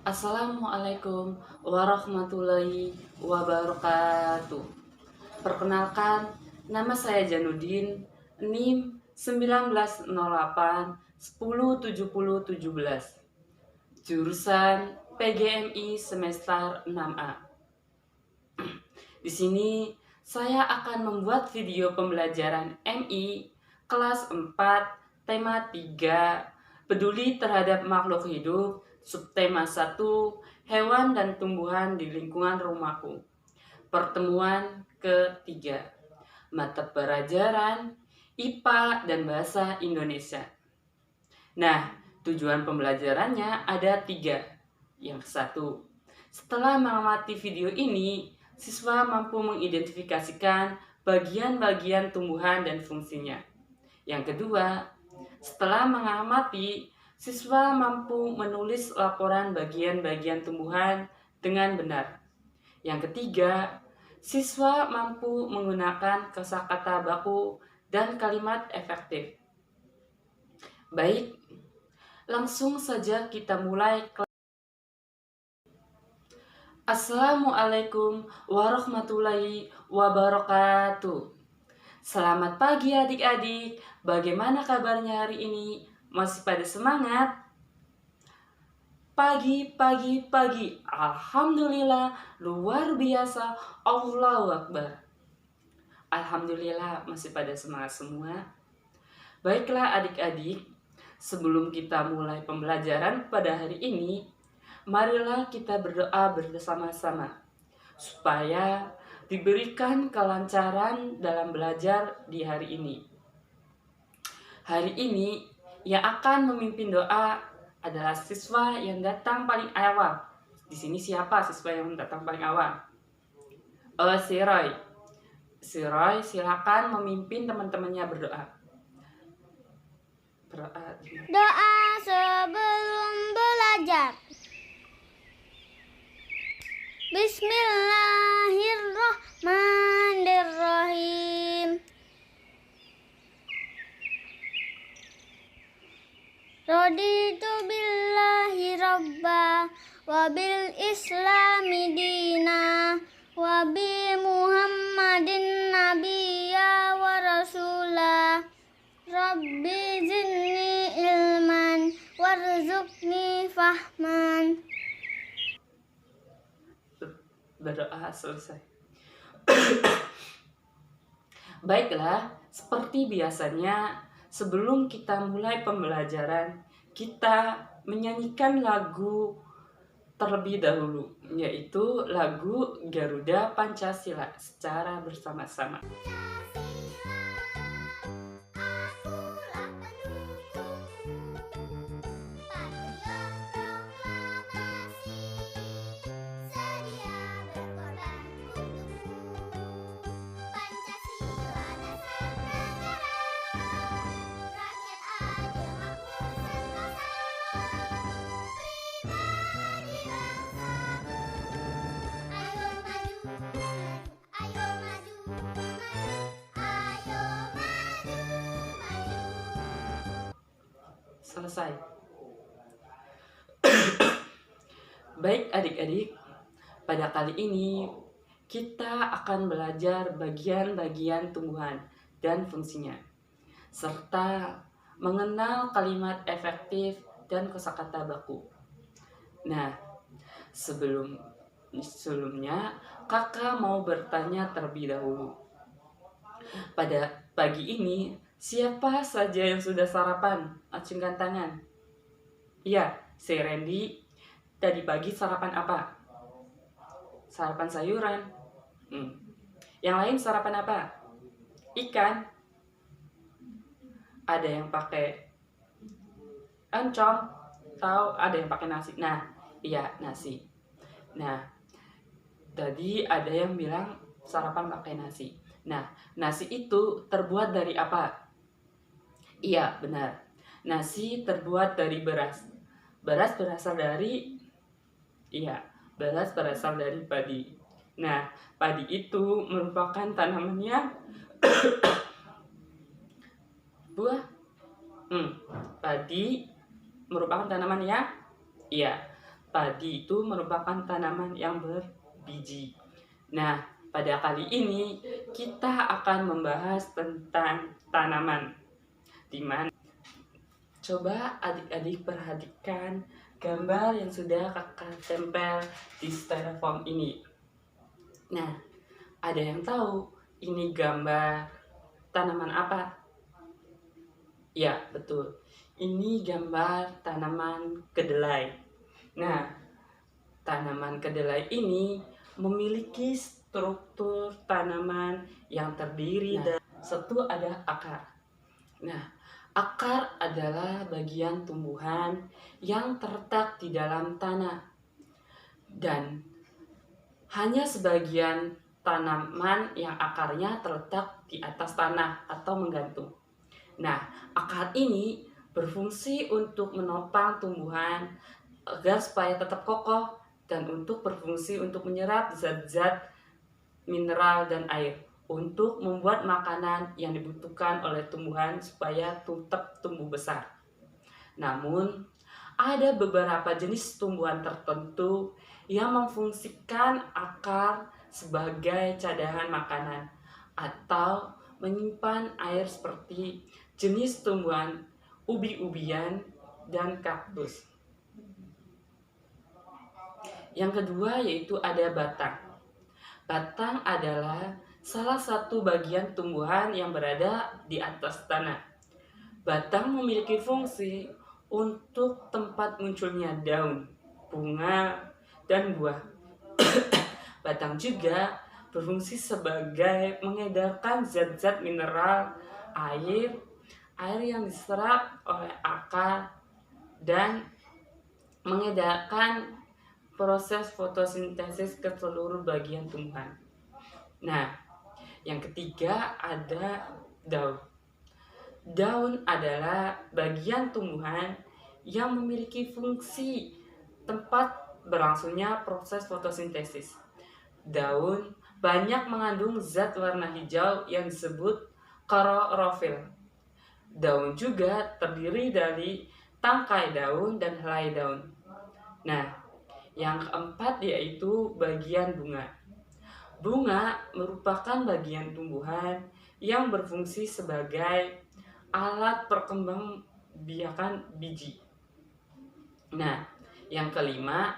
Assalamualaikum warahmatullahi wabarakatuh. Perkenalkan, nama saya Janudin, NIM 1908 107017, jurusan PGMI semester 6A. Di sini saya akan membuat video pembelajaran MI kelas 4, tema 3, peduli terhadap makhluk hidup, subtema 1, hewan dan tumbuhan di lingkungan rumahku. Pertemuan ketiga, mata pelajaran IPA dan Bahasa Indonesia. Nah, tujuan pembelajarannya ada 3. Yang satu, setelah mengamati video ini, siswa mampu mengidentifikasikan bagian-bagian tumbuhan dan fungsinya. Yang kedua, setelah mengamati, siswa mampu menulis laporan bagian-bagian tumbuhan dengan benar. Yang ketiga, siswa mampu menggunakan kosakata baku dan kalimat efektif. Baik, langsung saja kita mulai. Assalamualaikum warahmatullahi wabarakatuh. Selamat pagi adik-adik. Bagaimana kabarnya hari ini? Masih pada semangat? Pagi. Alhamdulillah, luar biasa. Allahu Akbar. Alhamdulillah masih pada semangat semua. Baiklah adik-adik, sebelum kita mulai pembelajaran pada hari ini, marilah kita berdoa bersama-sama supaya diberikan kelancaran dalam belajar di hari ini. Hari ini yang akan memimpin doa adalah siswa yang datang paling awal. Di sini siapa siswa yang datang paling awal? Si Roy. Si Roy silakan memimpin teman-temannya berdoa. Doa sebelum belajar. Bismillahirrahmanirrahim. Raditu billahi rabba wa bil islami dina wa bi muhammadin nabiyya wa rasulah. Rabbi zidni ilman warzuqni fahman. Berdoa selesai. Baiklah, seperti biasanya sebelum kita mulai pembelajaran, kita menyanyikan lagu terlebih dahulu, yaitu lagu Garuda Pancasila secara bersama-sama. Selesai. Baik adik-adik, pada kali ini kita akan belajar bagian-bagian tumbuhan dan fungsinya, serta mengenal kalimat efektif dan kosakata baku. Nah, sebelumnya kakak mau bertanya terlebih dahulu. Pada pagi ini, siapa saja yang sudah sarapan? Acungkan tangan. Iya, si Randy. Tadi pagi sarapan apa? Sarapan sayuran. Yang lain sarapan apa? Ikan. Ada yang pakai oncom. Tahu ada yang pakai nasi. Nah, iya nasi. Nah, tadi ada yang bilang sarapan pakai nasi. Nah, nasi itu terbuat dari apa? Iya, benar. Nasi terbuat dari beras. Beras berasal dari padi. Nah, padi itu merupakan tanamannya buah. Padi merupakan tanaman ya? Iya. padi itu merupakan tanaman yang berbiji. Nah, pada kali ini kita akan membahas tentang tanaman. Dimana coba adik-adik perhatikan gambar yang sudah kakak tempel di styrofoam ini. Nah, ada yang tahu ini gambar tanaman apa? Ya, betul. Ini gambar tanaman kedelai. Nah, tanaman kedelai ini memiliki struktur tanaman yang terdiri dari satu ada akar. Nah, akar adalah bagian tumbuhan yang terletak di dalam tanah dan hanya sebagian tanaman yang akarnya terletak di atas tanah atau menggantung. Nah, akar ini berfungsi untuk menopang tumbuhan agar supaya tetap kokoh dan untuk berfungsi untuk menyerap zat-zat mineral dan air untuk membuat makanan yang dibutuhkan oleh tumbuhan supaya tetap tumbuh besar. Namun, ada beberapa jenis tumbuhan tertentu yang memfungsikan akar sebagai cadangan makanan atau menyimpan air seperti jenis tumbuhan ubi-ubian dan kaktus. Yang kedua yaitu ada batang. Batang adalah salah satu bagian tumbuhan yang berada di atas tanah. Batang memiliki fungsi untuk tempat munculnya daun, bunga, dan buah. Batang juga berfungsi sebagai mengedarkan zat-zat mineral, air yang diserap oleh akar, dan mengedarkan proses fotosintesis ke seluruh bagian tumbuhan. Nah, yang ketiga ada daun. Daun adalah bagian tumbuhan yang memiliki fungsi tempat berlangsungnya proses fotosintesis. Daun banyak mengandung zat warna hijau yang disebut klorofil. Daun juga terdiri dari tangkai daun dan helai daun. Nah, yang keempat yaitu bagian bunga. Bunga merupakan bagian tumbuhan yang berfungsi sebagai alat perkembangbiakan biji. Nah, yang kelima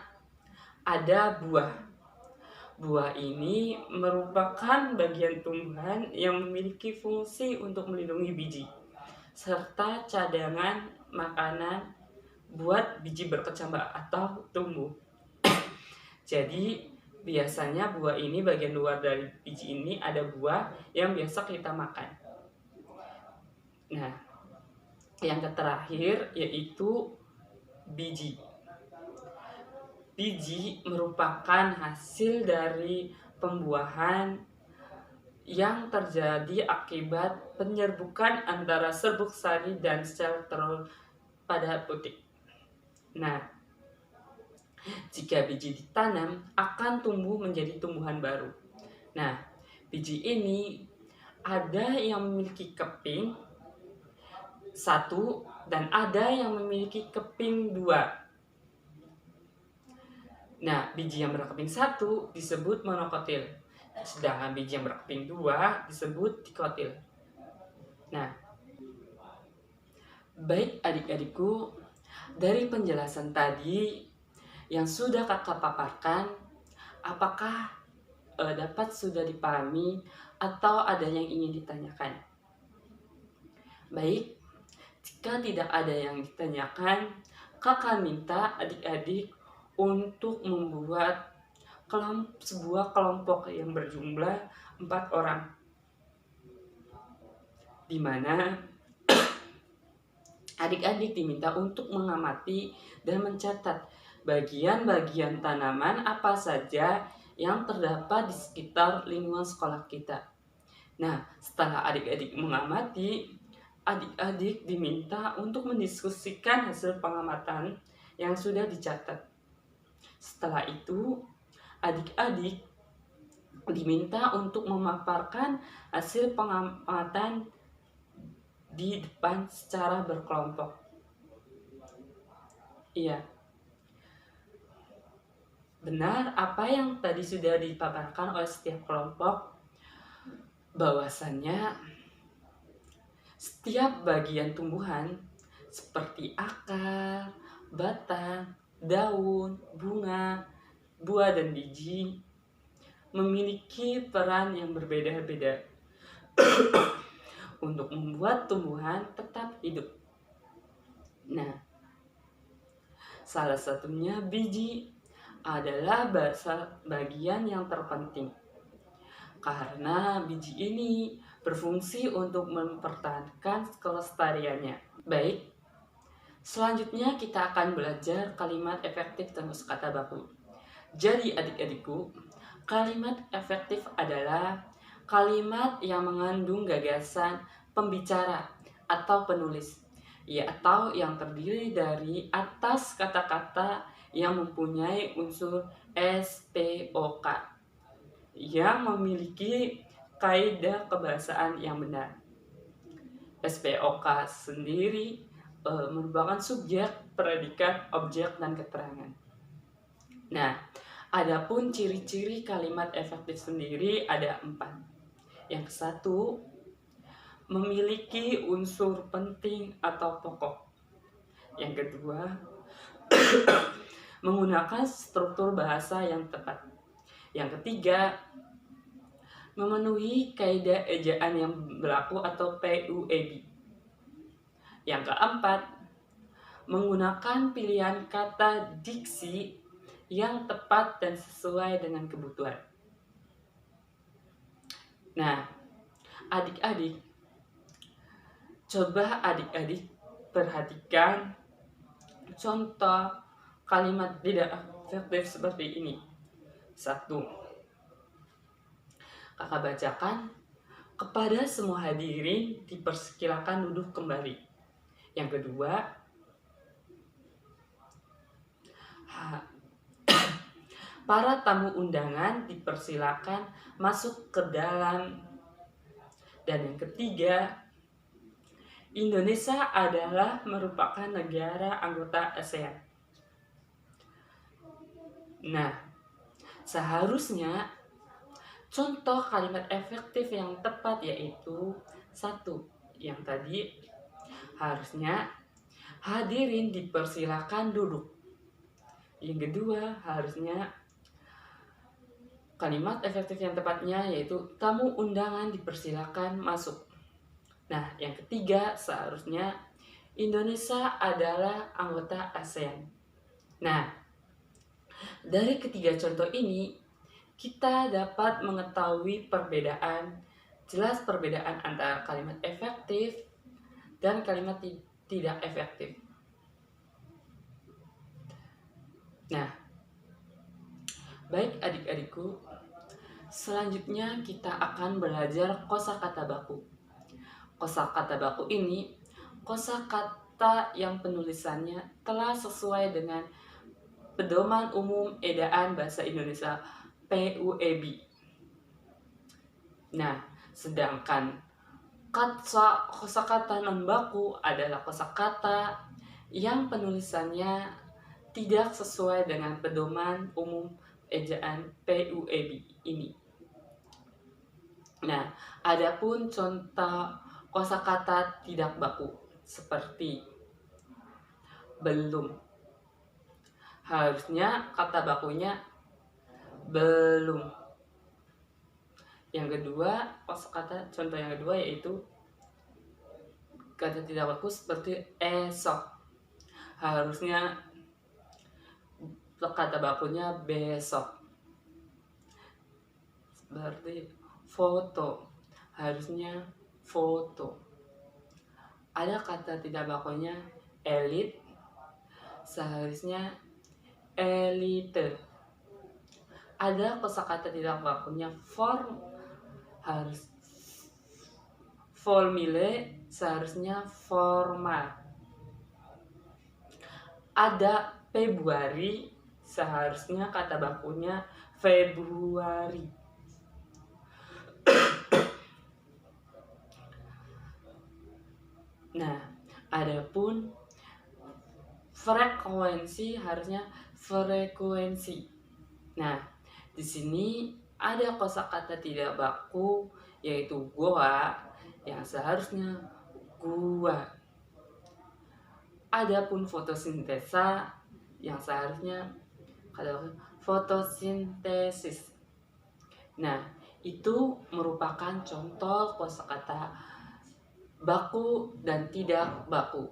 ada buah. Buah ini merupakan bagian tumbuhan yang memiliki fungsi untuk melindungi biji serta cadangan makanan buat biji berkecambah atau tumbuh. Jadi biasanya buah ini bagian luar dari biji ini ada buah yang biasa kita makan. Nah, yang terakhir yaitu biji. Biji merupakan hasil dari pembuahan yang terjadi akibat penyerbukan antara serbuk sari dan sel telur pada putik. Nah, jika biji ditanam akan tumbuh menjadi tumbuhan baru. Nah, biji ini ada yang memiliki keping satu dan ada yang memiliki keping dua. Nah, biji yang berkeping satu disebut monokotil, sedangkan biji yang berkeping dua disebut dikotil. Nah, baik adik-adikku, dari penjelasan tadi yang sudah kakak paparkan, apakah dapat sudah dipahami atau ada yang ingin ditanyakan? Baik, jika tidak ada yang ditanyakan, kakak minta adik-adik untuk membuat sebuah kelompok yang berjumlah 4 orang, di mana adik-adik diminta untuk mengamati dan mencatat bagian-bagian tanaman apa saja yang terdapat di sekitar lingkungan sekolah kita. Nah, setelah adik-adik mengamati, adik-adik diminta untuk mendiskusikan hasil pengamatan yang sudah dicatat. Setelah itu, adik-adik diminta untuk memaparkan hasil pengamatan di depan secara berkelompok. Iya. Benar apa yang tadi sudah dipaparkan oleh setiap kelompok, bahwasannya setiap bagian tumbuhan seperti akar, batang, daun, bunga, buah, dan biji memiliki peran yang berbeda-beda untuk membuat tumbuhan tetap hidup. Nah, salah satunya biji adalah bagian yang terpenting karena biji ini berfungsi untuk mempertahankan kelestariannya. Baik, selanjutnya kita akan belajar kalimat efektif dan kosakata baku. Jadi adik-adikku, kalimat efektif adalah kalimat yang mengandung gagasan pembicara atau penulis, ya, atau yang terdiri dari atas kata-kata yang mempunyai unsur SPOK yang memiliki kaidah kebahasaan yang benar. SPOK sendiri merupakan subjek, predikat, objek, dan keterangan. Nah, adapun ciri-ciri kalimat efektif sendiri ada 4. Yang satu, memiliki unsur penting atau pokok. Yang kedua, menggunakan struktur bahasa yang tepat. Yang ketiga, memenuhi kaidah ejaan yang berlaku atau PUEB. Yang keempat, menggunakan pilihan kata diksi yang tepat dan sesuai dengan kebutuhan. Nah, adik-adik, coba adik-adik perhatikan contoh kalimat tidak efektif seperti ini. 1. Kakak bacakan, kepada semua hadirin dipersilakan duduk kembali. Yang kedua, para tamu undangan dipersilakan masuk ke dalam. Dan yang ketiga, Indonesia adalah merupakan negara anggota ASEAN. Nah, seharusnya contoh kalimat efektif yang tepat yaitu 1. Yang tadi harusnya hadirin dipersilakan duduk. Yang kedua, harusnya kalimat efektif yang tepatnya yaitu tamu undangan dipersilakan masuk. Nah, yang ketiga seharusnya Indonesia adalah anggota ASEAN. Nah, dari ketiga contoh ini kita dapat mengetahui jelas perbedaan antara kalimat efektif dan kalimat tidak efektif. Nah, baik adik-adikku, selanjutnya kita akan belajar kosakata baku. Kosakata baku ini kosakata yang penulisannya telah sesuai dengan Pedoman Umum Edaan Bahasa Indonesia PUEB. Nah, sedangkan kosakata non baku adalah kosakata yang penulisannya tidak sesuai dengan Pedoman Umum Ejaan PUEB ini. Nah, adapun contoh kosakata tidak baku seperti belum, harusnya kata bakunya belum. Yang kedua, kosakata contoh yang kedua yaitu kata tidak baku seperti esok, harusnya kata bakunya besok. Seperti foto, harusnya foto. Ada kata tidak bakunya elit, seharusnya elite. Ada kosakata tidak bakunya form, harus formile, seharusnya formal. Ada Februari, seharusnya kata bakunya Februari. Nah, adapun frekuensi harusnya frekuensi. Nah, di sini ada kosakata tidak baku yaitu goa yang seharusnya gua. Adapun fotosintesa yang seharusnya kalau fotosintesis. Nah, itu merupakan contoh kosakata baku dan tidak baku.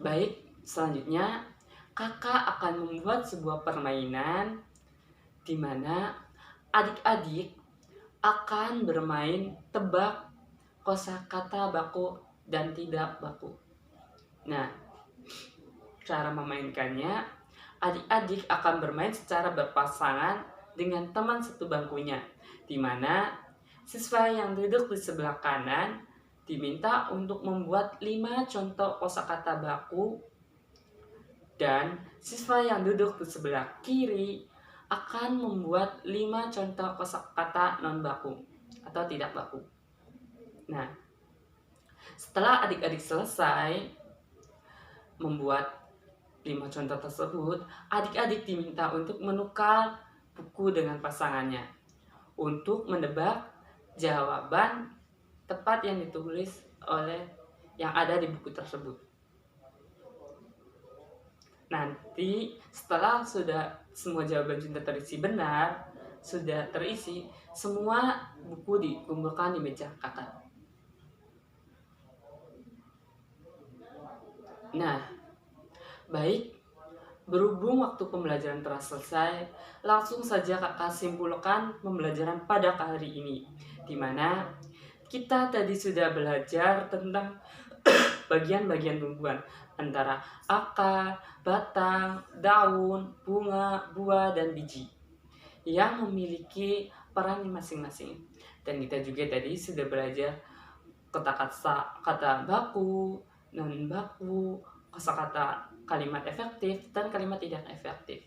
Baik, selanjutnya kakak akan membuat sebuah permainan di mana adik-adik akan bermain tebak kosakata baku dan tidak baku. Nah, cara memainkannya, adik-adik akan bermain secara berpasangan dengan teman satu bangkunya, di mana siswa yang duduk di sebelah kanan diminta untuk membuat 5 contoh kosakata baku dan siswa yang duduk di sebelah kiri akan membuat 5 contoh kosakata non baku atau tidak baku. Nah, setelah adik-adik selesai membuat 5 contoh tersebut, adik-adik diminta untuk menukar buku dengan pasangannya untuk menebak jawaban tepat yang ditulis oleh yang ada di buku tersebut. Nanti setelah sudah semua jawaban sudah terisi benar, sudah terisi, semua buku dikumpulkan di meja kakak. Nah, baik, berhubung waktu pembelajaran telah selesai, langsung saja kakak simpulkan pembelajaran pada hari ini, di mana kita tadi sudah belajar tentang bagian-bagian tumbuhan antara akar, batang, daun, bunga, buah, dan biji yang memiliki peran masing-masing. Dan kita juga tadi sudah belajar kata baku, non baku, kosakata kalimat efektif dan kalimat tidak efektif.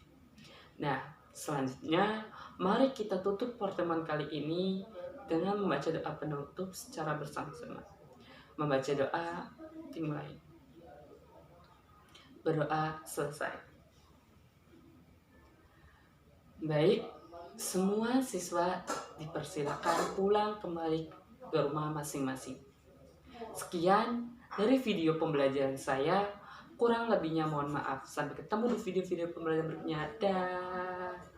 Nah, selanjutnya mari kita tutup pertemuan kali ini dengan membaca doa penutup secara bersama-sama. Membaca doa dimulai. Berdoa selesai. Baik, semua siswa dipersilakan pulang kembali ke rumah masing-masing. Sekian dari video pembelajaran saya. Kurang lebihnya mohon maaf. Sampai ketemu di video-video pembelajaran berikutnya. Dah.